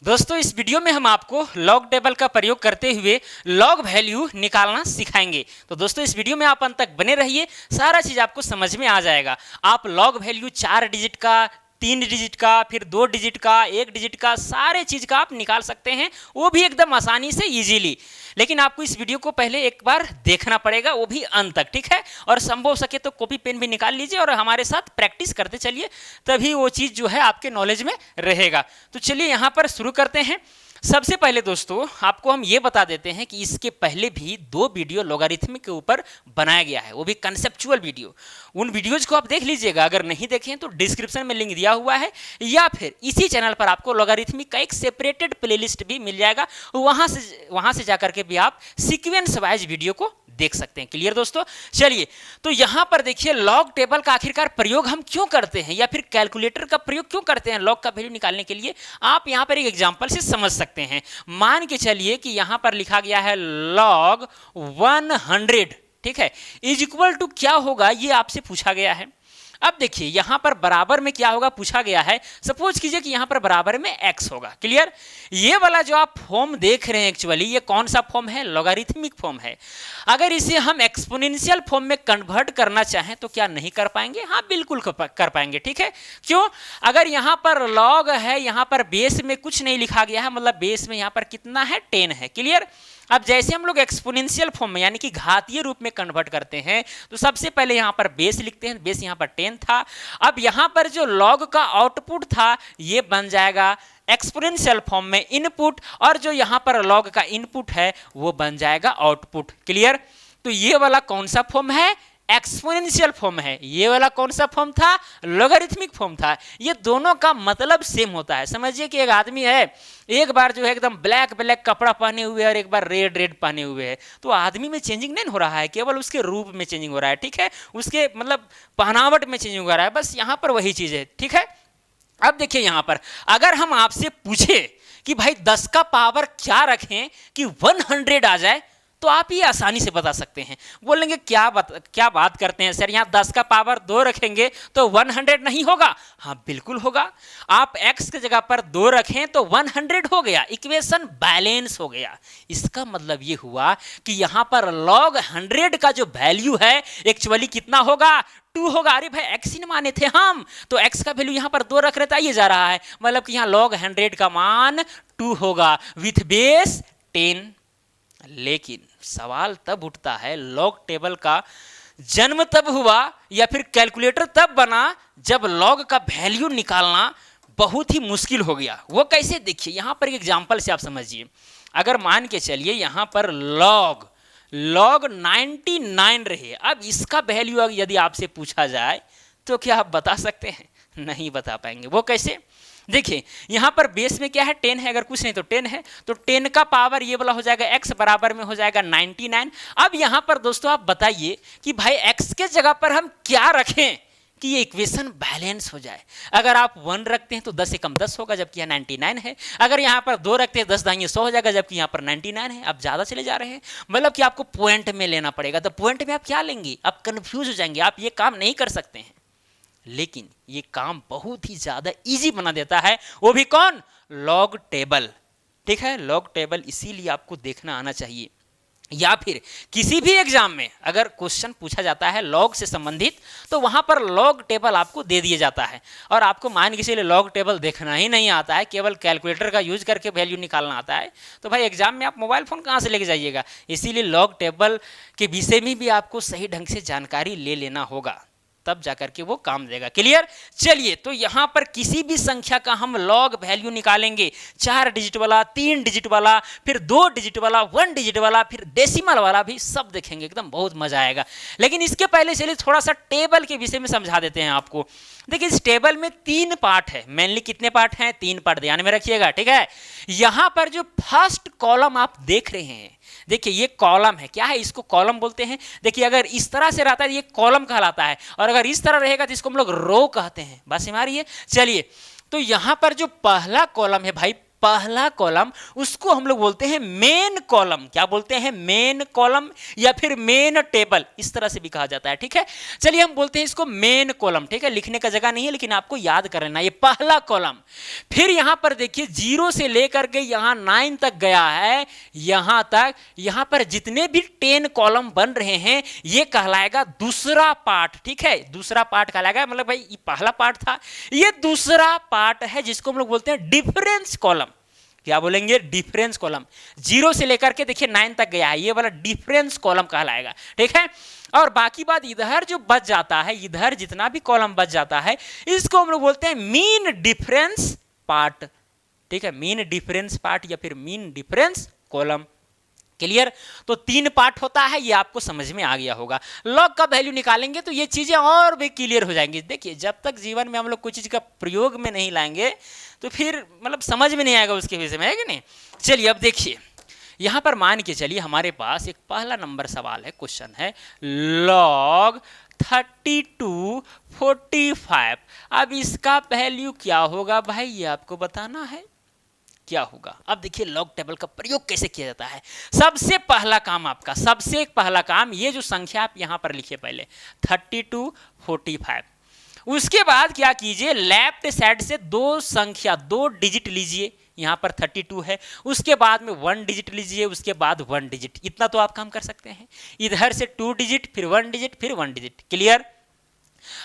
दोस्तों इस वीडियो में हम आपको लॉग टेबल का प्रयोग करते हुए लॉग वैल्यू निकालना सिखाएंगे। तो दोस्तों इस वीडियो में आप अंत तक बने रहिए, सारा चीज़ आपको समझ में आ जाएगा। आप लॉग वैल्यू 4 डिजिट का, 3 डिजिट का, फिर 2 डिजिट का, 1 डिजिट का, सारे चीज़ का आप निकाल सकते हैं, वो भी एकदम आसानी से इजीली। लेकिन आपको इस वीडियो को पहले एक बार देखना पड़ेगा, वो भी अंत तक, ठीक है। और संभव हो सके तो कॉपी पेन भी निकाल लीजिए और हमारे साथ प्रैक्टिस करते चलिए, तभी वो चीज़ जो है आपके नॉलेज में रहेगा। तो चलिए यहाँ पर शुरू करते हैं। सबसे पहले दोस्तों आपको हम ये बता देते हैं कि इसके पहले भी 2 वीडियो लॉगरिथमिक के ऊपर बनाया गया है, वो भी कंसेप्चुअल वीडियो। उन वीडियोज को आप देख लीजिएगा, अगर नहीं देखें तो डिस्क्रिप्शन में लिंक दिया हुआ है, या फिर इसी चैनल पर आपको लॉगरिथमिक का एक सेपरेटेड प्लेलिस्ट भी मिल जाएगा, वहाँ से जाकर के भी आप सीक्वेंस वाइज वीडियो को देख सकते हैं। क्लियर दोस्तों? चलिए तो यहां पर देखिए लॉग टेबल का आखिरकार प्रयोग हम क्यों करते हैं, या फिर कैलकुलेटर का प्रयोग क्यों करते हैं लॉग का वैल्यू निकालने के लिए, आप यहां पर एक एग्जांपल से समझ सकते हैं। मान के चलिए कि यहां पर लिखा गया है लॉग 100, ठीक है, इज इक्वल टू क्या होगा, ये आपसे पूछा गया है। अब देखिए यहां पर बराबर में क्या होगा पूछा गया है। सपोज कीजिए कि यहां पर बराबर में x होगा। क्लियर? ये वाला जो आप फॉर्म देख रहे हैं, एक्चुअली ये कौन सा फॉर्म है? लॉगरिथमिक फॉर्म है। अगर इसे हम एक्सपोनेंशियल फॉर्म में कन्वर्ट करना चाहें तो क्या नहीं कर पाएंगे? हाँ बिल्कुल कर पाएंगे, ठीक है। क्यों? अगर यहां पर लॉग है, यहां पर बेस में कुछ नहीं लिखा गया है, मतलब बेस में यहां पर कितना है? 10 है। क्लियर? अब जैसे हम लोग एक्सपोनेंशियल फॉर्म में यानी कि घातीय रूप में कन्वर्ट करते हैं, तो सबसे पहले यहां पर बेस लिखते हैं, बेस यहां पर 10 था। अब यहां पर जो लॉग का आउटपुट था ये बन जाएगा एक्सपोनेंशियल फॉर्म में इनपुट, और जो यहां पर लॉग का इनपुट है वो बन जाएगा आउटपुट। क्लियर? तो ये वाला कौन सा फॉर्म है? एक्सपोनेंशियल फॉर्म है। ये वाला कौन सा फॉर्म था? लॉगरिथमिक फॉर्म था। ये दोनों का मतलब सेम होता है। समझिए कि एक आदमी है, एक बार जो है एकदम ब्लैक कपड़ा पहने हुए है और एक बार रेड पहने हुए है, तो आदमी में चेंजिंग नहीं हो रहा है, केवल उसके रूप में चेंजिंग हो रहा है, ठीक है, उसके मतलब पहनावट में चेंजिंग हो रहा है, बस यहाँ पर वही चीज़ है, ठीक है। अब देखिए यहाँ पर अगर हम आपसे पूछे कि भाई 10 का पावर क्या रखें कि 100 आ जाए, तो आप ये आसानी से बता सकते हैं। बोलेंगे क्या बात करते हैं सर, यहाँ 10 का पावर 2 रखेंगे तो 100 नहीं होगा? हाँ बिल्कुल होगा। आप x की जगह पर 2 रखें तो 100 हो गया, इक्वेशन बैलेंस हो गया। इसका मतलब ये हुआ कि यहाँ पर log 100 का जो वैल्यू है एक्चुअली कितना होगा? 2 होगा। अरे भाई x ही न माने थे हम, तो x का वैल्यू यहाँ पर 2 रख रहे थे, ये जा रहा है, मतलब कि यहाँ log 100 का मान 2 होगा विथ बेस 10। लेकिन सवाल तब उठता है, लॉग टेबल का जन्म तब हुआ या फिर कैलकुलेटर तब बना जब लॉग का वैल्यू निकालना बहुत ही मुश्किल हो गया। वो कैसे? देखिए यहां पर एक एग्जांपल से आप समझिए। अगर मान के चलिए यहां पर लॉग 99 रहे, अब इसका वैल्यू यदि आपसे पूछा जाए तो क्या आप बता सकते हैं? नहीं बता पाएंगे। वो कैसे? देखिए यहाँ पर बेस में क्या है? 10 है, अगर कुछ नहीं तो 10 है, तो 10 का पावर ये वाला हो जाएगा x बराबर में हो जाएगा 99। अब यहाँ पर दोस्तों आप बताइए कि भाई x के जगह पर हम क्या रखें कि ये इक्वेशन बैलेंस हो जाए। अगर आप 1 रखते हैं तो 10 से कम 10 होगा, जबकि यहाँ 99 है। अगर यहाँ पर 2 रखते हैं 10 दाएंगे 100 हो जाएगा, जबकि यहाँ पर 99 है। आप ज़्यादा चले जा रहे हैं, मतलब कि आपको पॉइंट में लेना पड़ेगा। तो पॉइंट में आप क्या लेंगे? आप कन्फ्यूज हो जाएंगे, आप ये काम नहीं कर सकते हैं। लेकिन ये काम बहुत ही ज्यादा इजी बना देता है, वो भी कौन? लॉग टेबल, ठीक है। लॉग टेबल इसीलिए आपको देखना आना चाहिए, या फिर किसी भी एग्जाम में अगर क्वेश्चन पूछा जाता है लॉग से संबंधित तो वहां पर लॉग टेबल आपको दे दिया जाता है, और आपको मान के चलिए लॉग टेबल देखना ही नहीं आता है, केवल कैलकुलेटर का यूज करके वैल्यू निकालना आता है, तो भाई एग्जाम में आप मोबाइल फोन कहाँ से लेके जाइएगा। इसीलिए लॉग टेबल के विषय में भी आपको सही ढंग से जानकारी ले लेना होगा, तब जाकर के वो काम देगा। क्लियर? चलिए तो यहां पर किसी भी संख्या का हम लॉग वैल्यू निकालेंगे, 4 डिजिट वाला, 3 डिजिट वाला, फिर 2 डिजिट वाला, 1 डिजिट वाला, फिर डेसिमल वाला भी सब देखेंगे, एकदम बहुत मजा आएगा। लेकिन इसके पहले चलिए थोड़ा सा टेबल के विषय में समझा देते हैं आपको। देखिए इस टेबल में 3 पार्ट है, मेनली कितने पार्ट हैं? 3 पार्ट, ध्यान में रखिएगा, ठीक है। यहां पर जो फर्स्ट कॉलम आप देख रहे हैं, देखिए ये कॉलम है, क्या है? इसको कॉलम बोलते हैं। देखिए अगर इस तरह से रहता है ये कॉलम कहलाता है, और अगर इस तरह रहेगा तो इसको हम लोग रो कहते हैं। बस हमारी है। चलिए तो यहां पर जो पहला कॉलम है भाई, पहला कॉलम, उसको हम लोग बोलते हैं मेन कॉलम। क्या बोलते हैं? मेन कॉलम या फिर मेन टेबल, इस तरह से भी कहा जाता है। ठीक है, चलिए हम बोलते हैं इसको मेन कॉलम। ठीक है, लिखने का जगह नहीं है लेकिन आपको याद कर लेना, ये पहला कॉलम। फिर यहां पर देखिए 0 से लेकर के यहां 9 तक गया है, यहां तक, यहां पर जितने भी 10 कॉलम बन रहे हैं ये कहलाएगा दूसरा पार्ट। ठीक है, दूसरा पार्ट कहलाएगा, मतलब भाई ये पहला पार्ट था, ये दूसरा पार्ट है जिसको हम लोग बोलते हैं डिफरेंस कॉलम। क्या बोलेंगे? Difference column. 0 से लेकर के देखिए 9 तक गया है, ये वाला डिफरेंस कॉलम कहलाएगा। ठीक है, और बाकी बात इधर जो बच जाता है, इधर जितना भी कॉलम बच जाता है इसको हम लोग बोलते हैं मीन डिफरेंस पार्ट। ठीक है, मीन डिफरेंस पार्ट या फिर मीन डिफरेंस कॉलम। क्लियर? तो 3 पार्ट होता है, ये आपको समझ में आ गया होगा। लॉग का वैल्यू निकालेंगे तो ये चीजें और भी क्लियर हो जाएंगी। देखिए, जब तक जीवन में हम लोग कोई चीज का प्रयोग में नहीं लाएंगे तो फिर मतलब समझ में नहीं आएगा उसके विषय में, है कि नहीं? चलिए अब देखिए, यहां पर मान के चलिए हमारे पास एक पहला नंबर सवाल है, क्वेश्चन है log 32 45। अब इसका वैल्यू क्या होगा भाई, ये आपको बताना है क्या होगा। अब देखिए लॉग टेबल का प्रयोग कैसे किया जाता है। सबसे पहला काम आपका, सबसे पहला काम, ये जो संख्या आप यहां पर लिखिए पहले 32 45। उसके बाद क्या कीजिए, लेफ्ट साइड से 2 संख्या 2 डिजिट लीजिए। यहां पर 32 है, उसके बाद में 1 डिजिट लीजिए, उसके बाद 1 डिजिट। इतना तो आप काम कर सकते हैं। इधर से 2 डिजिट, फिर 1 डिजिट, फिर 1 डिजिट। क्लियर?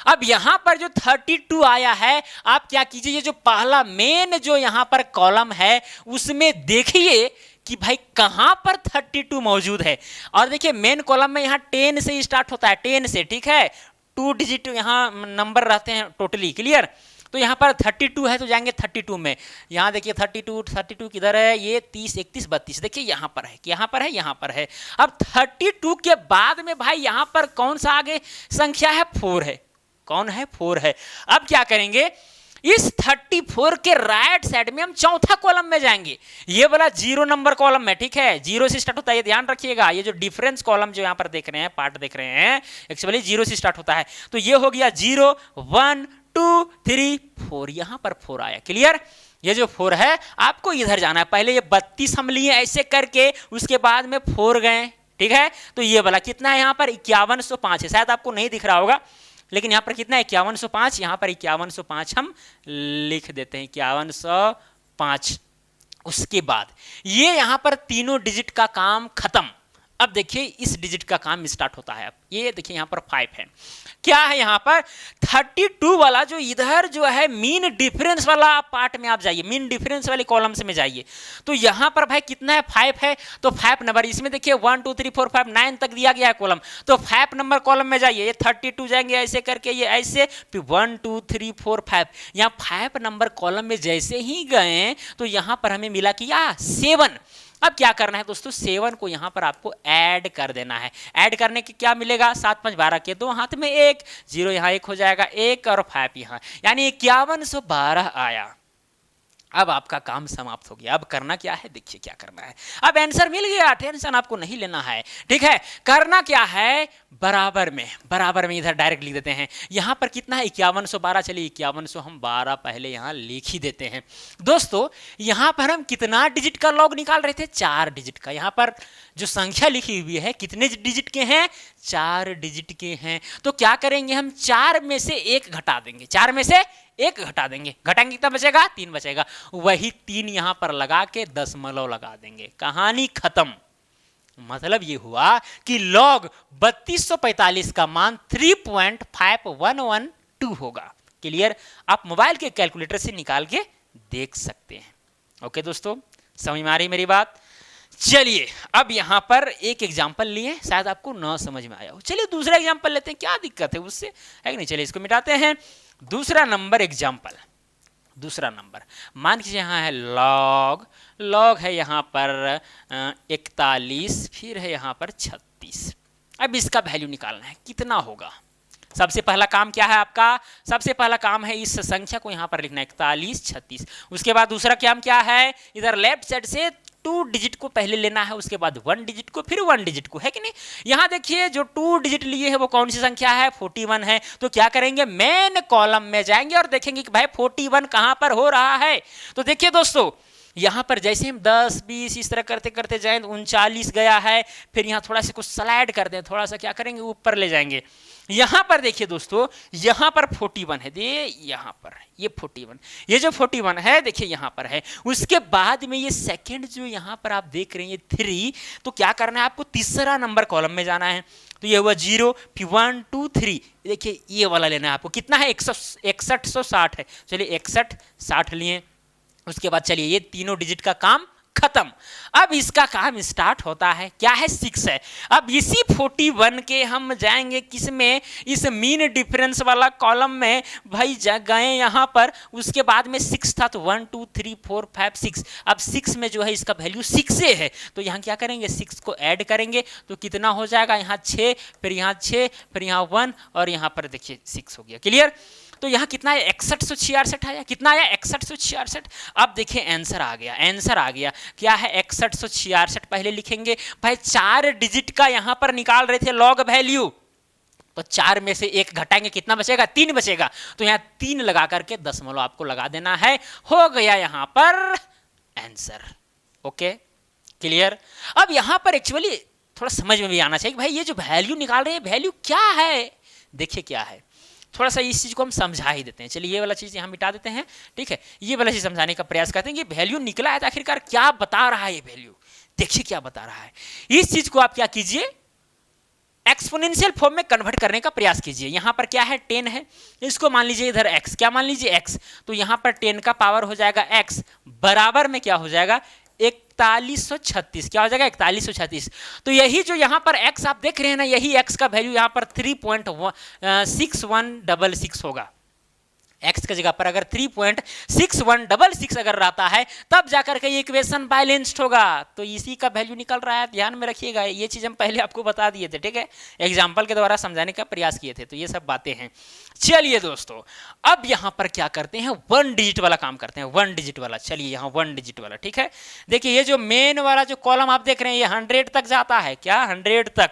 अब यहां पर जो 32 आया है, आप क्या कीजिए, ये जो पहला मेन जो यहां पर कॉलम है उसमें देखिए कि भाई कहां पर 32 मौजूद है। और देखिए मेन कॉलम में यहां 10 से स्टार्ट होता है, 10 से। ठीक है, 2 डिजिट यहां नंबर रहते हैं टोटली। क्लियर? तो यहां पर 32 है तो जाएंगे 32 में। यहां देखिए 32 किधर है, ये 30 31 32, देखिए यहां पर है, यहां पर है, यहां पर है। अब 32 के बाद में भाई यहां पर कौन सा आगे संख्या है? 4 है। कौन है? 4 है। अब क्या करेंगे, इस 34 के राइट साइड में हम चौथा कॉलम में जाएंगे, ये वाला 0 नंबर कॉलम में। ठीक है, 0 से स्टार्ट होता है, ये ध्यान रखिएगा। ये जो डिफरेंस कॉलम जो यहां पर देख रहे हैं, पार्ट देख रहे हैं, एक्चुअली 0 से स्टार्ट होता है। तो ये हो गया 0 1 2 3 4, यहां पर 4 आया। क्लियर? ये जो 4 है आपको इधर जाना है। पहले ये 32 हम लिए ऐसे करके, उसके बाद में 4 गए। ठीक है, तो ये वाला कितना है, यहां पर 5105 है। शायद आपको नहीं दिख रहा होगा लेकिन यहां पर कितना है, 5105। यहां पर 5105 हम लिख देते हैं, 5105। उसके बाद ये यहां पर तीनों डिजिट का काम खत्म। अब देखिए इस डिजिट का काम स्टार्ट होता है। अब ये देखिए यहां पर 5 है। क्या है यहां पर 32 वाला जो इधर जो है मीन डिफरेंस वाला पार्ट में आप जाइए, मीन डिफरेंस वाले कॉलम्स में जाइए। तो यहां पर भाई कितना है, 5 है। तो 5 नंबर इसमें देखिए 1 2 3 4 5 9 तक दिया गया है कॉलम। तो 5 नंबर कॉलम में जाइए, ये 32 जाएंगे ऐसे करके, ये ऐसे, फिर 1 2 3 4 5। यहाँ 5 नंबर कॉलम में जैसे ही गए तो यहां पर हमें मिला कि 7। अब क्या करना है दोस्तों, 7 को यहां पर आपको ऐड कर देना है। ऐड करने के क्या मिलेगा, 7 5 12 के 2 हाथ में 1, 0 यहां 1 हो जाएगा, 1 और 5 यहां, यानी 5112 आया। अब आपका काम समाप्त हो गया। अब करना क्या है, देखिए क्या करना है। अब आंसर मिल गया, टेंशन आपको नहीं लेना है। ठीक है, करना क्या है, बराबर में इधर डायरेक्ट लिख देते हैं। यहां पर कितना है, 5112। चलिए 5100 हम 12 पहले यहां लिख ही देते हैं। दोस्तों यहां पर हम कितना डिजिट का लॉग निकाल रहे थे, 4 डिजिट का। यहां पर जो संख्या लिखी हुई है कितने डिजिट के हैं, 4 डिजिट के हैं। तो क्या करेंगे, हम 4 में से 1 घटा देंगे, 4 में से 1 घटा देंगे। घटाएंगे कितना बचेगा, 3 बचेगा। वही 3 यहां पर लगा के दशमलव लगा देंगे, कहानी खत्म। मतलब ये हुआ कि लॉग 3245 का मान 3.5112 होगा। क्लियर? आप मोबाइल के कैलकुलेटर से निकाल के देख सकते हैं। ओके दोस्तों, समझ में आ रही मेरी बात? चलिए अब यहां पर एक एग्जांपल लिए, शायद आपको ना समझ में आया हो। चलिए दूसरा एग्जांपल लेते हैं, क्या दिक्कत है उससे, है कि नहीं? चलिए इसको मिटाते हैं। दूसरा नंबर एग्जांपल, दूसरा नंबर मान लीजिए यहाँ है लॉग है यहाँ पर 41, फिर है यहाँ पर 36। अब इसका वैल्यू निकालना है, कितना होगा। सबसे पहला काम क्या है आपका, सबसे पहला काम है इस संख्या को यहाँ पर लिखना है 41 36। उसके बाद दूसरा काम क्या है, इधर लेफ्ट साइड से 2 डिजिट को पहले लेना है, उसके बाद 1 डिजिट को, फिर 1 डिजिट को, है कि नहीं? यहां देखिए जो 2 डिजिट लिए है वो कौन सी संख्या है, 41 है। तो क्या करेंगे, मेन कॉलम में जाएंगे और देखेंगे कि भाई 41 कहां पर हो रहा है। तो देखिए दोस्तों यहाँ पर जैसे हम 10 20 इस तरह करते करते जाएं तो 39 गया है, फिर यहाँ थोड़ा सा कुछ स्लाइड कर दें, थोड़ा सा क्या करेंगे ऊपर ले जाएंगे। यहाँ पर देखिए दोस्तों, यहाँ पर 41 है, ये यहाँ पर ये 41, ये जो 41 है देखिए यहाँ पर है। उसके बाद में ये सेकंड जो यहाँ पर आप देख रहे हैं ये 3, तो क्या करना है आपको, तीसरा नंबर कॉलम में जाना है। तो ये हुआ 0, फिर 1 2 3, देखिए ये वाला लेना है आपको। कितना है, 6160 है। चलिए 61 60 लिए। उसके बाद चलिए ये तीनों डिजिट का काम खत्म। अब इसका काम स्टार्ट होता है, क्या है, 6 है। अब इसी 41 के हम जाएंगे किस में, इस मीन डिफरेंस वाला कॉलम में भाई गए यहाँ पर। उसके बाद में 6 था तो 1 2 3 4 5 6। अब 6 में जो है इसका वैल्यू 6 है, तो यहाँ क्या करेंगे, 6 को ऐड करेंगे तो कितना हो जाएगा, यहाँ 6, फिर यहाँ 6, फिर यहाँ 1 और यहाँ पर देखिए 6 हो गया। क्लियर। तो यहाँ कितना है, 6166 आया। कितना आया, 6166। अब देखिए आंसर आ गया, आंसर आ गया। क्या है, 6166। पहले लिखेंगे भाई 4 डिजिट का यहाँ पर निकाल रहे थे लॉग वैल्यू, तो 4 में से 1 घटाएंगे, कितना बचेगा, 3 बचेगा। तो यहाँ 3 लगा करके दशमलव आपको लगा देना है, हो गया यहाँ पर आंसर। Okay, clear. अब यहाँ पर एक्चुअली थोड़ा समझ में भी आना चाहिए भाई ये जो वैल्यू निकाल रहे हैं वैल्यू क्या है। देखिए क्या है, थोड़ा सा इस चीज़ को हम समझा ही देते हैं। चलिए ये वाला चीज़ यहाँ मिटा देते हैं, ठीक है। ये वाला चीज़ समझाने का प्रयास करते हैं कि वैल्यू निकला है तो आखिरकार क्या बता रहा है ये वैल्यू। देखिए क्या बता रहा है, इस चीज़ को आप क्या कीजिए, एक्सपोनेंशियल फॉर्म में कन्वर्ट करने का प्रयास कीजिए। यहाँ पर क्या है, 10 है, इसको मान लीजिए इधर x, क्या मान लीजिए x, तो यहाँ पर 10 का पावर हो जाएगा x, बराबर में क्या हो जाएगा, 4136। क्या हो जाएगा, 4136। तो यही जो यहाँ पर x आप देख रहे हैं ना, यही x का वैल्यू यहाँ पर 3.6166 होगा। x की जगह पर अगर 3.6166 अगर रहता है तब जाकर के ये इक्वेशन बैलेंस्ड होगा। तो इसी का वैल्यू निकल रहा है, ध्यान में रखिएगा। ये चीज़ हम पहले आपको बता दिए थे, ठीक है, एग्जाम्पल के द्वारा समझाने का प्रयास किए थे। तो ये सब बातें हैं। चलिए दोस्तों, अब यहाँ पर क्या करते हैं, 1 डिजिट वाला काम करते हैं, 1 डिजिट वाला। चलिए यहाँ 1 डिजिट वाला, ठीक है। देखिए ये जो मेन वाला जो कॉलम आप देख रहे हैं ये 100 तक जाता है, क्या 100 तक।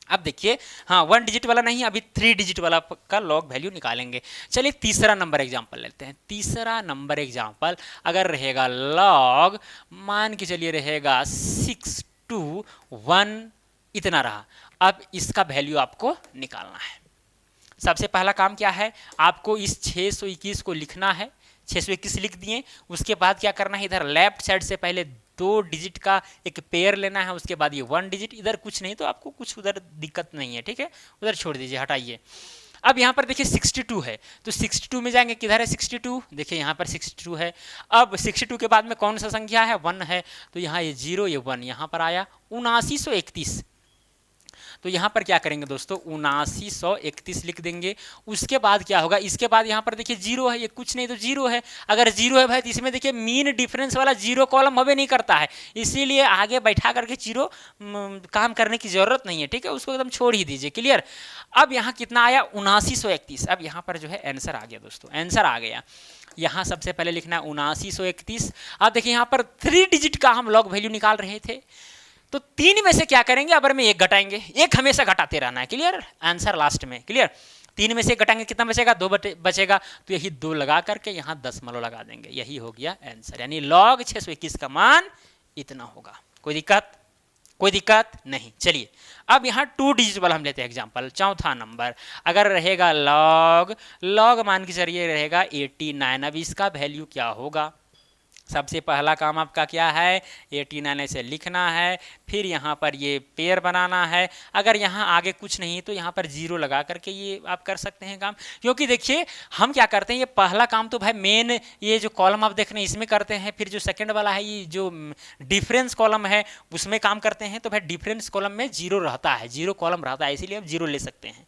अब देखिए, हाँ 1 डिजिट वाला नहीं, अभी 3 डिजिट वाला का लॉग वैल्यू निकालेंगे। चलिए तीसरा नंबर एग्जांपल लेते हैं। तीसरा नंबर एग्जांपल अगर रहेगा लॉग, मान के चलिए रहेगा 621 इतना रहा। अब इसका वैल्यू आपको निकालना है। सबसे पहला काम क्या है, आपको इस 621 को लिखना है। 621 लिख दिए, उसके बाद क्या करना है, इधर लेफ्ट साइड से पहले 2 डिजिट का एक पेयर लेना है, उसके बाद ये 1 डिजिट। इधर कुछ नहीं तो आपको कुछ उधर दिक्कत नहीं है, ठीक है, उधर छोड़ दीजिए, हटाइए। अब यहाँ पर देखिए 62 है, तो 62 में जाएंगे, किधर है 62, देखिए यहाँ पर 62 है। अब 62 के बाद में कौन सा संख्या है, 1 है, तो यहाँ ये 0 ये 1 यहाँ पर आया 7931। तो यहाँ पर क्या करेंगे दोस्तों, 7931 लिख देंगे। उसके बाद क्या होगा, इसके बाद यहाँ पर देखिए 0 है, ये कुछ नहीं तो 0 है। अगर 0 है भाई तो इसमें देखिए मीन डिफरेंस वाला 0 कॉलम हमें नहीं करता है, इसीलिए आगे बैठा करके 0 काम करने की जरूरत नहीं है, ठीक है, उसको एकदम छोड़ ही दीजिए। क्लियर। अब यहाँ कितना आया, 7931। अब यहाँ पर जो है आंसर आ गया दोस्तों, आंसर आ गया। यहाँ सबसे पहले लिखना है 7931। अब देखिए यहाँ पर 3 डिजिट का हम लॉग वैल्यू निकाल रहे थे, तो 3 में से क्या करेंगे, अबर में 1 घटाएंगे, 1 हमेशा घटाते रहना है। क्लियर, आंसर लास्ट में। क्लियर, 3 में से 1 घटाएंगे, कितना बचेगा, 2 बचेगा, तो यही 2 लगा करके यहाँ दशमलव लगा देंगे, यही हो गया आंसर। यानी लॉग 621 का मान इतना होगा। कोई दिक्कत, कोई दिक्कत नहीं। चलिए अब यहाँ 2 डिजिट वाला हम लेते हैं एग्जांपल। चौथा नंबर अगर रहेगा लॉग, लॉग मान के चलिए रहेगा 89। अब इसका वैल्यू क्या होगा, सबसे पहला काम आपका क्या है, 89 ऐसे लिखना है, फिर यहाँ पर ये पेयर बनाना है। अगर यहाँ आगे कुछ नहीं तो यहाँ पर 0 लगा करके ये आप कर सकते हैं काम। क्योंकि देखिए हम क्या करते हैं, ये पहला काम तो भाई मेन ये जो कॉलम आप देख रहे हैं इसमें करते हैं, फिर जो सेकंड वाला है ये जो डिफरेंस कॉलम है उसमें काम करते हैं। तो भाई डिफरेंस कॉलम में 0 रहता है, 0 कॉलम रहता है, इसीलिए हम 0 ले सकते हैं।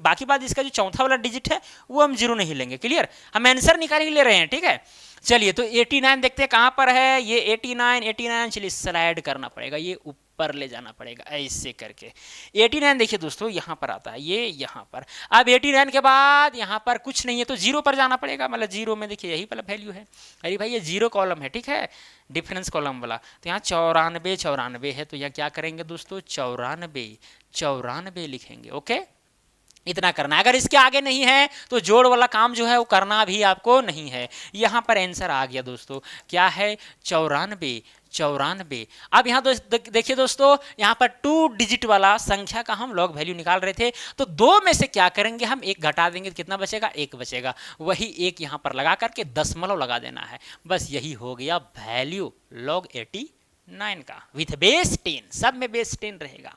बाकी बात इसका जो चौथा वाला डिजिट है वो हम 0 नहीं लेंगे। क्लियर, हम आंसर निकालने ले रहे हैं, ठीक है। चलिए तो 89 देखते हैं कहाँ पर है, ये 89। चलिए स्लाइड करना पड़ेगा, ये ऊपर ले जाना पड़ेगा ऐसे करके। 89 देखिए दोस्तों यहाँ पर आता है, ये यहाँ पर। अब 89 के बाद यहाँ पर कुछ नहीं है तो 0 पर जाना पड़ेगा, मतलब 0 में देखिए यही वाला वैल्यू है। अरे भाई ये 0 कॉलम है, ठीक है, डिफरेंस कॉलम वाला। तो यहाँ 94 है, तो यहाँ क्या करेंगे दोस्तों, 94 लिखेंगे। ओके, इतना करना है। अगर इसके आगे नहीं है तो जोड़ वाला काम जो है वो करना भी आपको नहीं है। यहाँ पर आंसर आ गया दोस्तों, क्या है 94। 94। अब यहाँ देखिए दोस्तों, यहाँ पर 2 डिजिट वाला संख्या का हम लॉग वैल्यू निकाल रहे थे, तो 2 में से क्या करेंगे हम, 1 घटा देंगे तो कितना बचेगा, 1 बचेगा। वही 1 यहाँ पर लगा करके दशमलव लगा देना है, बस यही हो गया वैल्यू लॉग 89 का विथ बेस 10। सब में बेस 10 रहेगा,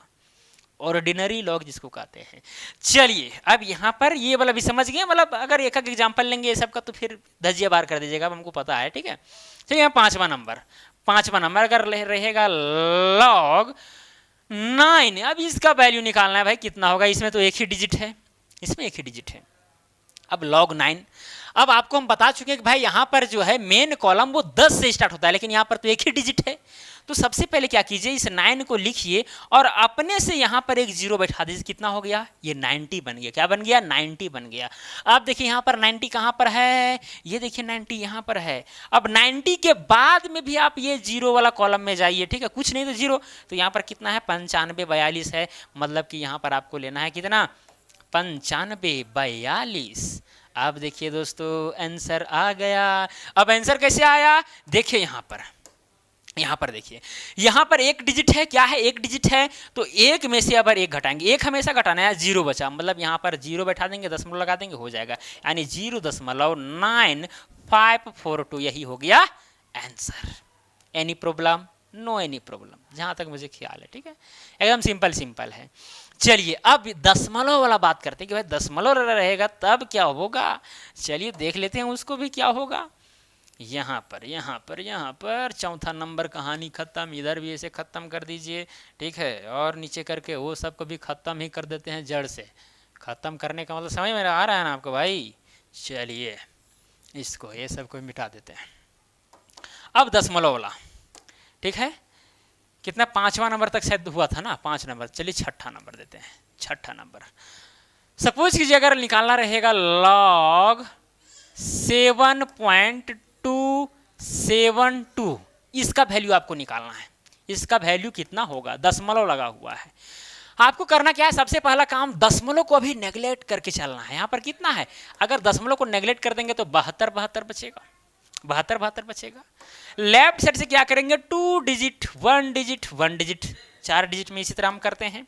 ऑर्डिनरी लॉग जिसको कहते हैं। चलिए अब यहाँ पर ये वाला भी समझ गए, मतलब अगर एक एक एग्जाम्पल लेंगे ये सब का तो फिर धजिया बार कर दीजिएगा, हमको पता है, ठीक है। चलिए यहाँ 5वां नंबर अगर रहेगा लॉग 9। अब इसका वैल्यू निकालना है भाई, कितना होगा, इसमें तो एक ही डिजिट है, इसमें एक ही डिजिट है। अब लॉग 9, अब आपको हम बता चुके हैं कि भाई यहाँ पर जो है मेन कॉलम वो 10 से स्टार्ट होता है, लेकिन यहाँ पर तो एक ही डिजिट है। तो सबसे पहले क्या कीजिए, इस 9 को लिखिए और अपने से यहाँ पर एक 0 बैठा दीजिए। कितना हो गया, ये 90 बन गया। क्या बन गया, 90 बन गया। अब देखिए यहाँ पर 90 कहाँ पर है, ये देखिए 90 यहाँ पर है। अब 90 के बाद में भी आप ये 0 वाला कॉलम में जाइए, ठीक है, कुछ नहीं तो 0। तो यहाँ पर कितना है, 95 42 है, मतलब कि यहाँ पर आपको लेना है कितना, 95 42। अब देखिए दोस्तों आंसर आ गया। अब आंसर कैसे आया, देखिए यहाँ पर देखिए, यहाँ पर एक डिजिट है, क्या है, एक डिजिट है, तो एक में से अगर एक घटाएंगे, एक हमेशा घटाना है, 0 बचा, मतलब यहाँ पर 0 बैठा देंगे, दशमलव लगा देंगे, हो जाएगा, यानी 0.9542, यही हो गया answer. Any problem, no any problem, जहाँ तक मुझे ख्याल है, ठीक है, एकदम सिंपल है। चलिए अब दशमलव वाला बात करते हैं कि भाई दशमलव रहेगा तब क्या होगा, चलिए देख लेते हैं उसको भी क्या होगा। यहाँ पर चौथा नंबर कहानी खत्म, इधर भी ऐसे खत्म कर दीजिए, ठीक है, और नीचे करके वो सब को भी खत्म ही कर देते हैं, जड़ से खत्म करने का मतलब समझ में आ रहा है ना आपको भाई। चलिए इसको ये सब को मिटा देते हैं। अब दशमलव वाला, ठीक है, कितना, 5वां नंबर तक शायद हुआ था ना, 5 नंबर। चलिए 6ठा नंबर देते हैं। 6ठा नंबर सपोज कीजिए अगर निकालना रहेगा लॉग 7.272, इसका वैल्यू आपको निकालना है। इसका वैल्यू कितना होगा, दशमलव लगा हुआ है। आपको करना क्या है, सबसे पहला काम दशमलव को अभी नेगलेक्ट करके चलना है। यहाँ पर कितना है, अगर दशमलव को नेगलेक्ट कर देंगे तो 72 बचेगा, 72 बचेगा। लेफ्ट साइड से क्या करेंगे, 2 डिजिट 1 डिजिट 1 डिजिट, 4 डिजिट में इसी तरह हम करते हैं।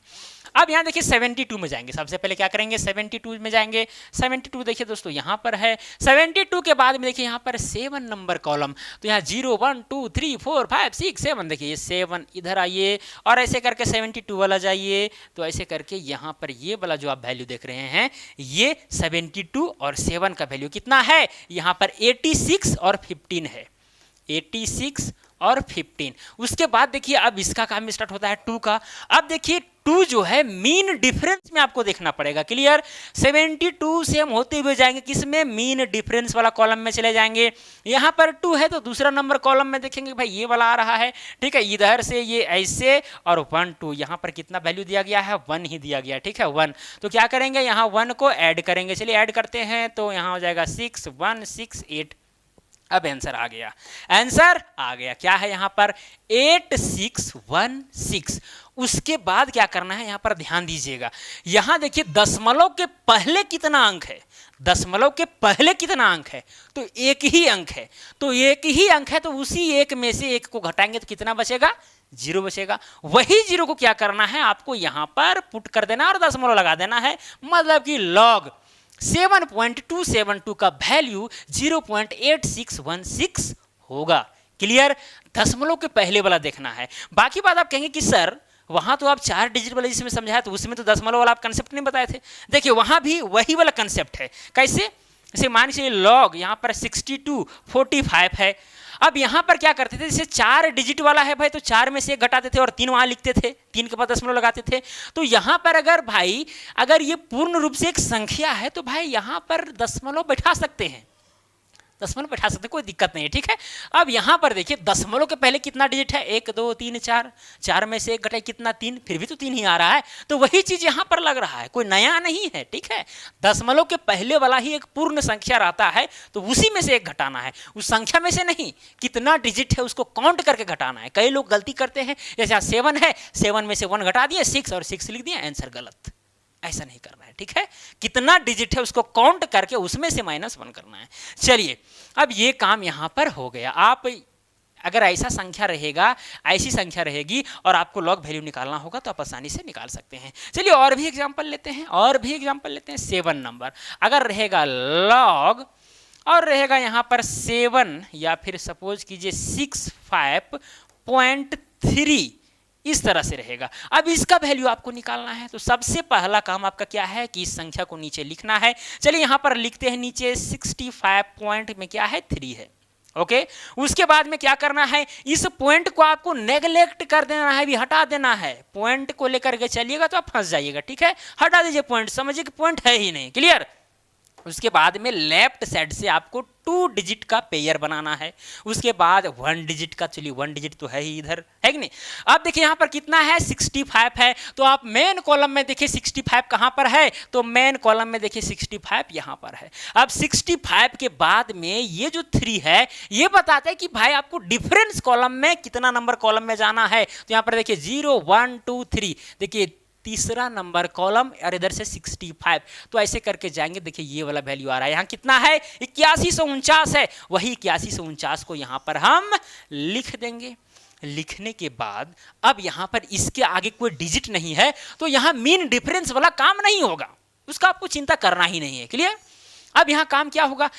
अब यहाँ देखिए 72 में जाएंगे, सबसे पहले क्या करेंगे, 72 में जाएंगे। 72 देखिए दोस्तों यहाँ पर है, 72 के बाद में देखिए यहाँ पर 7 नंबर कॉलम, तो यहाँ 0 1 2 3 4 5 6 7, देखिए ये 7 इधर आइए और ऐसे करके 72 वाला जाइए, तो ऐसे करके यहाँ पर ये वाला जो आप वैल्यू देख रहे हैं, ये 72 और 7 का वैल्यू कितना है, यहाँ पर 86 और 15 है, 86 और 15। उसके बाद देखिए अब इसका काम स्टार्ट होता है 2 का। अब देखिए 2 जो है मीन डिफरेंस में आपको देखना पड़ेगा, क्लियर। 72 से हम होते हुए जाएंगे किसमें, मीन डिफरेंस वाला कॉलम में चले जाएंगे। यहाँ पर 2 है तो दूसरा नंबर कॉलम में देखेंगे भाई ये वाला आ रहा है, ठीक है, इधर से ये ऐसे और 1 2, यहाँ पर कितना वैल्यू दिया गया है, 1 ही दिया गया, ठीक है, 1। तो क्या करेंगे, यहाँ 1 को ऐड करेंगे, चलिए ऐड करते हैं, तो यहाँ हो जाएगा 6 1 6 8। अब आंसर आ गया, आंसर आ गया, क्या है यहाँ पर 8616। उसके बाद क्या करना है, यहाँ पर ध्यान दीजिएगा, यहाँ देखिए दशमलव के पहले कितना अंक है, दशमलव के पहले कितना अंक है, तो एक ही अंक है, तो एक ही अंक है, तो उसी एक में से एक को घटाएंगे तो कितना बचेगा, 0 बचेगा। वही 0 को क्या करना है, आपको यहाँ पर पुट कर देना और दशमलव लगा देना है, मतलब कि लॉग 7.272 का वैल्यू 0.8616 होगा, क्लियर। दशमलव के पहले वाला देखना है। बाकी बात आप कहेंगे कि सर वहां तो आप 4 डिजिट वाला जिसमें समझाया तो उसमें तो दशमलव वाला आप कंसेप्ट नहीं बताए थे। देखिए वहां भी वही वाला कंसेप्ट है, कैसे, जैसे मान लीजिए लॉग यहाँ पर 62 45 है। अब यहाँ पर क्या करते थे, जैसे 4 डिजिट वाला है भाई, तो 4 में से 1 घटाते थे और 3 वहाँ लिखते थे, 3 के बाद दशमलव लगाते थे। तो यहाँ पर अगर भाई अगर ये पूर्ण रूप से एक संख्या है तो भाई यहाँ पर दशमलव बैठा सकते हैं, दशमलव बैठा सकते, कोई दिक्कत नहीं है, ठीक है। अब यहाँ पर देखिए दशमलव के पहले कितना डिजिट है, 1 2 3 4, 4 में से 1 घटाए कितना, 3, फिर भी तो 3 ही आ रहा है, तो वही चीज यहाँ पर लग रहा है, कोई नया नहीं है, ठीक है। दशमलव के पहले वाला ही एक पूर्ण संख्या रहता है, तो उसी में से 1 घटाना है, उस संख्या में से नहीं, कितना डिजिट है उसको काउंट करके घटाना है। कई लोग गलती करते हैं, जैसे 7 है, 7 में से 1 घटा दिए 6 और 6 लिख दिए, आंसर गलत, ऐसा नहीं करना है, ठीक है। कितना डिजिट है उसको काउंट करके उसमें से -1 करना है। चलिए अब ये काम यहाँ पर हो गया। आप अगर ऐसा संख्या रहेगा, ऐसी संख्या रहेगी और आपको लॉग वैल्यू निकालना होगा तो आप आसानी से निकाल सकते हैं। चलिए और भी एग्जांपल लेते हैं, 7 नंबर अगर रहेगा लॉग और रहेगा यहाँ पर 7 या फिर सपोज कीजिए 65.3 इस तरह से रहेगा। अब इसका वैल्यू आपको निकालना है तो सबसे पहला काम आपका क्या है कि इस संख्या को नीचे लिखना है। चलिए यहाँ पर लिखते हैं नीचे 65 पॉइंट में क्या है 3 है, ओके। उसके बाद में क्या करना है, इस पॉइंट को आपको नेगलेक्ट कर देना है, भी हटा देना है। पॉइंट को लेकर के चलिएगा तो आप फंस जाइएगा, ठीक है। हटा दीजिए पॉइंट, समझिए कि पॉइंट है ही नहीं, क्लियर। उसके बाद में लेफ्ट साइड से आपको 2 डिजिट का पेयर बनाना है। उसके बाद 1 डिजिट का, चलिए 1 डिजिट तो है ही इधर, है कि नहीं। अब देखिए यहाँ पर कितना है 65 है, तो आप मेन कॉलम में देखिए 65 कहाँ पर है, तो मेन कॉलम में देखिए 65 यहाँ पर है। अब 65 के बाद में ये जो 3 है ये बताता है कि भाई आपको डिफरेंस कॉलम में कितना नंबर कॉलम में जाना है। तो यहाँ पर देखिए 0 1 2 3, देखिए तीसरा नंबर कॉलम और इधर से 65, तो ऐसे करके जाएंगे। देखिए ये वाला वैल्यू आ रहा है, यहाँ कितना है 8149 है। वही 8149 को यहाँ पर हम लिख देंगे। लिखने के बाद अब यहाँ पर इसके आगे कोई डिजिट नहीं है तो यहाँ मीन डिफरेंस वाला काम नहीं होगा, उसका आपको चिंता करना ही नहीं है, क्लियर। अब यहाँ काम क्या होगा,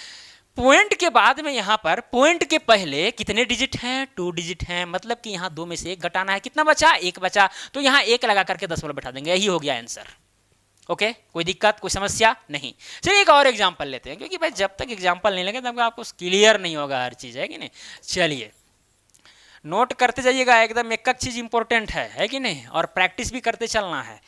पॉइंट के बाद में यहाँ पर पॉइंट के पहले कितने डिजिट हैं, 2 डिजिट हैं, मतलब कि यहाँ 2 में से 1 घटाना है। कितना बचा, 1 बचा, तो यहाँ 1 लगा करके 10 वाला बैठा देंगे, यही हो गया आंसर, ओके। कोई दिक्कत, कोई समस्या नहीं। चलिए एक और एग्जांपल लेते हैं, क्योंकि भाई जब तक एग्जांपल नहीं लेंगे तब आपको क्लियर नहीं होगा हर चीज़, है कि नहीं। चलिए नोट करते जाइएगा, एकदम एक चीज़ इंपॉर्टेंट है कि नहीं, और प्रैक्टिस भी करते चलना है।